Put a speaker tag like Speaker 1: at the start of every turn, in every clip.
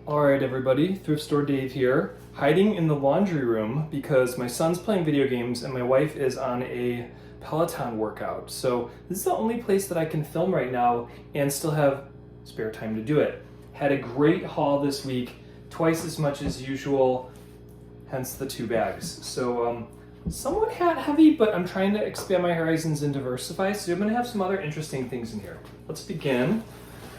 Speaker 1: Alright everybody, Thrift Store Dave here, hiding in the laundry room because my son's playing video games and my wife is on a Peloton workout. So this is the only place that I can film right now and still have spare time to do it. Had a great haul this week, twice as much as usual, hence the 2 bags. So somewhat hat heavy, but I'm trying to expand my horizons and diversify, so I'm going to have some other interesting things in here. Let's begin,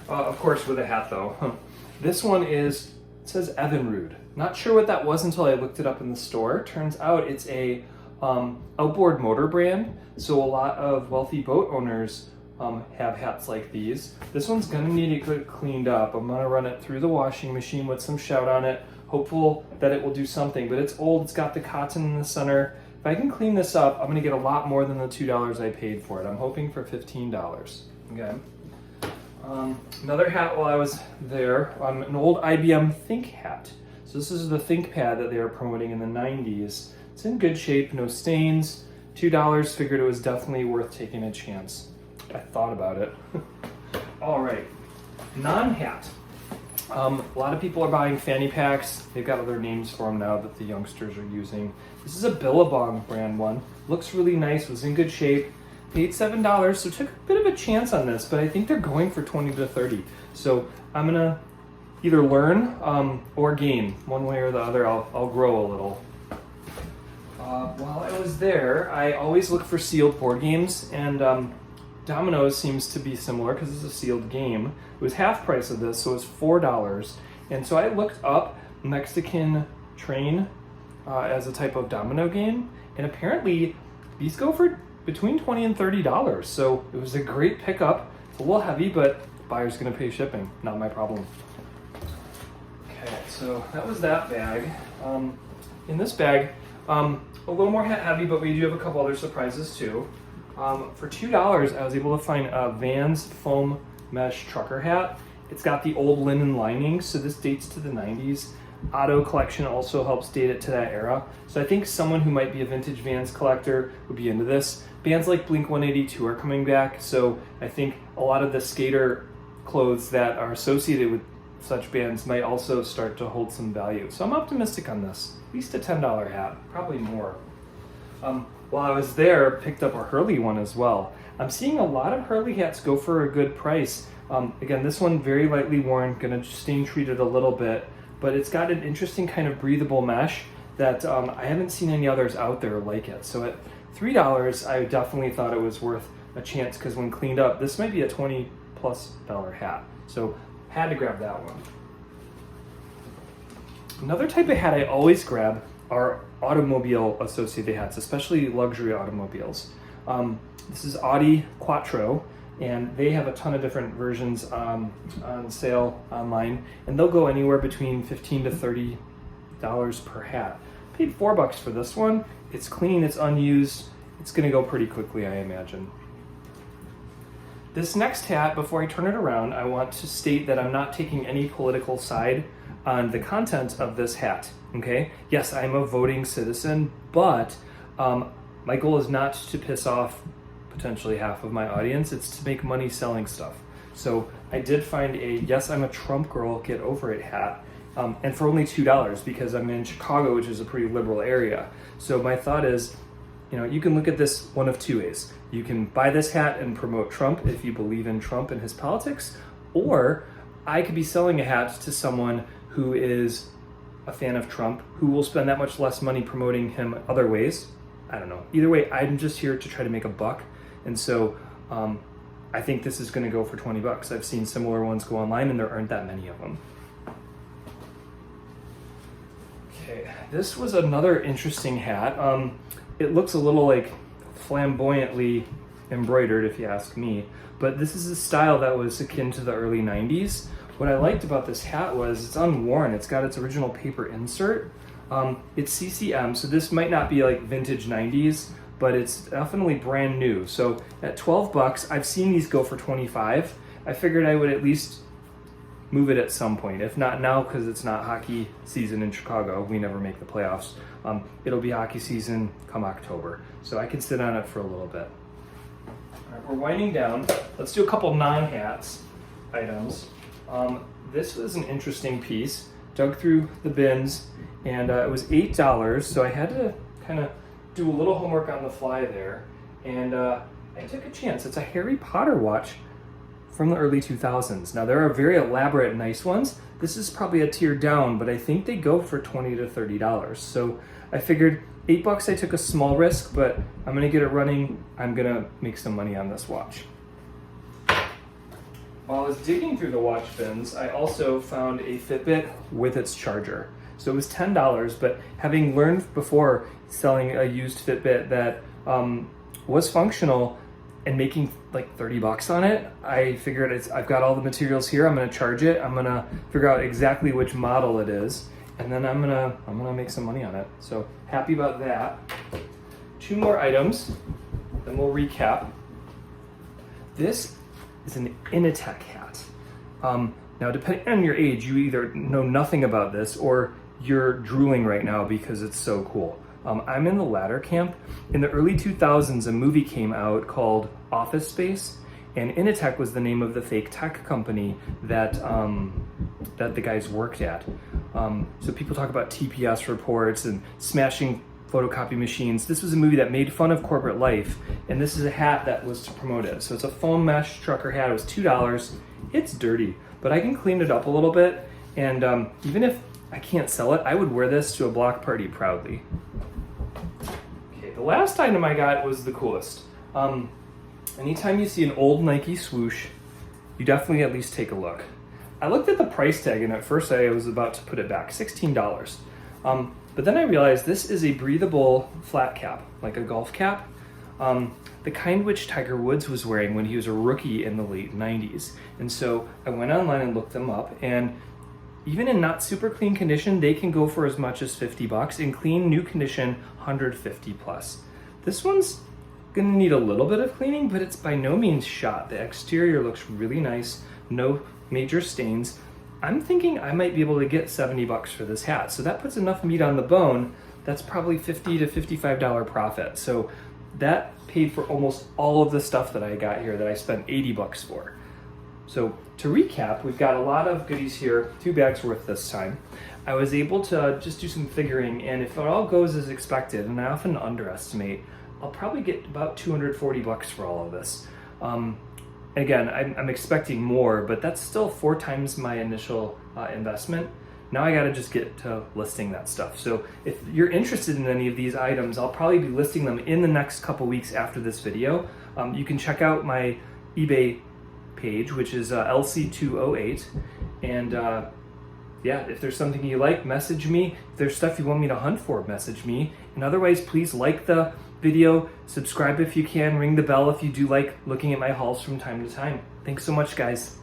Speaker 1: of course, with a hat though. This one it says Evinrude. Not sure what that was until I looked it up in the store. Turns out it's a outboard motor brand, so a lot of wealthy boat owners have hats like these. This one's gonna need to get cleaned up. I'm gonna run it through the washing machine with some shout on it, hopeful that it will do something, but it's old, it's got the cotton in the center. If I can clean this up, I'm gonna get a lot more than the $2 I paid for it. I'm hoping for $15, okay? Another hat while I was there, an old IBM Think hat. So this is the ThinkPad that they were promoting in the 90s. It's in good shape, no stains. $2, figured it was definitely worth taking a chance. I thought about it. All right, non-hat. A lot of people are buying fanny packs. They've got other names for them now that the youngsters are using. This is a Billabong brand one. Looks really nice, was in good shape. Paid $7, so took a bit of a chance on this, but I think they're going for 20 to 30. So I'm gonna either learn or gain, one way or the other. I'll grow a little. While I was there, I always look for sealed board games, and Domino's seems to be similar because it's a sealed game. It was half price of this, so it was $4. And so I looked up Mexican Train as a type of domino game, and apparently these go for between $20 and $30. So it was a great pickup. It's a little heavy, but the buyer's gonna pay shipping, not my problem. Okay, so that was that bag. In this bag, a little more heavy, but we do have a couple other surprises too. For $2, I was able to find a Vans foam mesh trucker hat. It's got the old linen lining, so this dates to the 90s. Auto collection also helps date it to that era. So I think someone who might be a vintage Vans collector would be into this. Bands like Blink-182 are coming back, so I think a lot of the skater clothes that are associated with such bands might also start to hold some value. So I'm optimistic on this. At least a $10 hat, probably more. While I was there, picked up a Hurley one as well. I'm seeing a lot of Hurley hats go for a good price. Again, this one very lightly worn, gonna stain treat it a little bit, but it's got an interesting kind of breathable mesh that I haven't seen any others out there like it. So at $3, I definitely thought it was worth a chance because when cleaned up, this might be a $20+ hat. So had to grab that one. Another type of hat I always grab are automobile associated hats, especially luxury automobiles. This is Audi Quattro, and they have a ton of different versions on sale online, and they'll go anywhere between $15 to $30 per hat. Paid $4 for this one. It's clean, it's unused, it's gonna go pretty quickly, I imagine. This next hat, before I turn it around, I want to state that I'm not taking any political side on the content of this hat, okay? Yes, I'm a voting citizen, but my goal is not to piss off potentially half of my audience, it's to make money selling stuff. So I did find a Yes, I'm a Trump Girl, Get Over It hat, and for only $2 because I'm in Chicago, which is a pretty liberal area. So my thought is, you know, you can look at this one of two ways. You can buy this hat and promote Trump if you believe in Trump and his politics, or I could be selling a hat to someone who is a fan of Trump, who will spend that much less money promoting him other ways. I don't know. Either way, I'm just here to try to make a buck. And so I think this is gonna go for $20. I've seen similar ones go online and there aren't that many of them. Okay, this was another interesting hat. It looks a little like flamboyantly embroidered if you ask me, but this is a style that was akin to the early 90s. What I liked about this hat was it's unworn. It's got its original paper insert. It's CCM, so this might not be like vintage 90s, but it's definitely brand new. So at $12, I've seen these go for $25. I figured I would at least move it at some point. If not now, because it's not hockey season in Chicago, we never make the playoffs. It'll be hockey season come October. So I can sit on it for a little bit. All right, we're winding down. Let's do a couple non-hats items. This was an interesting piece. dug through the bins, and it was $8, so I had to kind of do a little homework on the fly there, and I took a chance. It's a Harry Potter watch from the early 2000s. Now, there are very elaborate, nice ones. This is probably a tier down, but I think they go for $20 to $30. So I figured $8, I took a small risk, but I'm gonna get it running. I'm gonna make some money on this watch. While I was digging through the watch bins, I also found a Fitbit with its charger. So it was $10, but having learned before selling a used Fitbit that was functional and making like $30 on it, I figured I've got all the materials here. I'm gonna charge it. I'm gonna figure out exactly which model it is, and then I'm gonna make some money on it. So happy about that. 2 more items, then we'll recap. This is an Initech hat. Now, depending on your age, you either know nothing about this or you're drooling right now because it's so cool. I'm in the latter camp. In the early 2000s, a movie came out called Office Space, and Initech was the name of the fake tech company that the guys worked at. So people talk about TPS reports and smashing photocopy machines. This was a movie that made fun of corporate life, and this is a hat that was to promote it. So it's a foam mesh trucker hat. It was $2. It's dirty, but I can clean it up a little bit, and even if I can't sell it, I would wear this to a block party proudly. Okay, the last item I got was the coolest. Anytime you see an old Nike swoosh, you definitely at least take a look. I looked at the price tag, and at first I was about to put it back, $16. But then I realized this is a breathable flat cap, like a golf cap, the kind which Tiger Woods was wearing when he was a rookie in the late 90s. And so I went online and looked them up, and even in not super clean condition, they can go for as much as $50. In clean, new condition, $150 plus. This one's gonna need a little bit of cleaning, but it's by no means shot. The exterior looks really nice, no major stains. I'm thinking I might be able to get $70 for this hat. So that puts enough meat on the bone. That's probably $50 to $55 profit. So that paid for almost all of the stuff that I got here that I spent $80 for. So to recap, we've got a lot of goodies here, 2 bags worth this time. I was able to just do some figuring, and if it all goes as expected, and I often underestimate, I'll probably get about $240 for all of this. Again, I'm expecting more, but that's still 4 times my initial investment. Now I gotta just get to listing that stuff. So if you're interested in any of these items, I'll probably be listing them in the next couple weeks after this video. You can check out my eBay page, which is LC208. And yeah, if there's something you like, message me. If there's stuff you want me to hunt for, message me. And otherwise, please like the video, subscribe if you can, ring the bell if you do like looking at my hauls from time to time. Thanks so much, guys.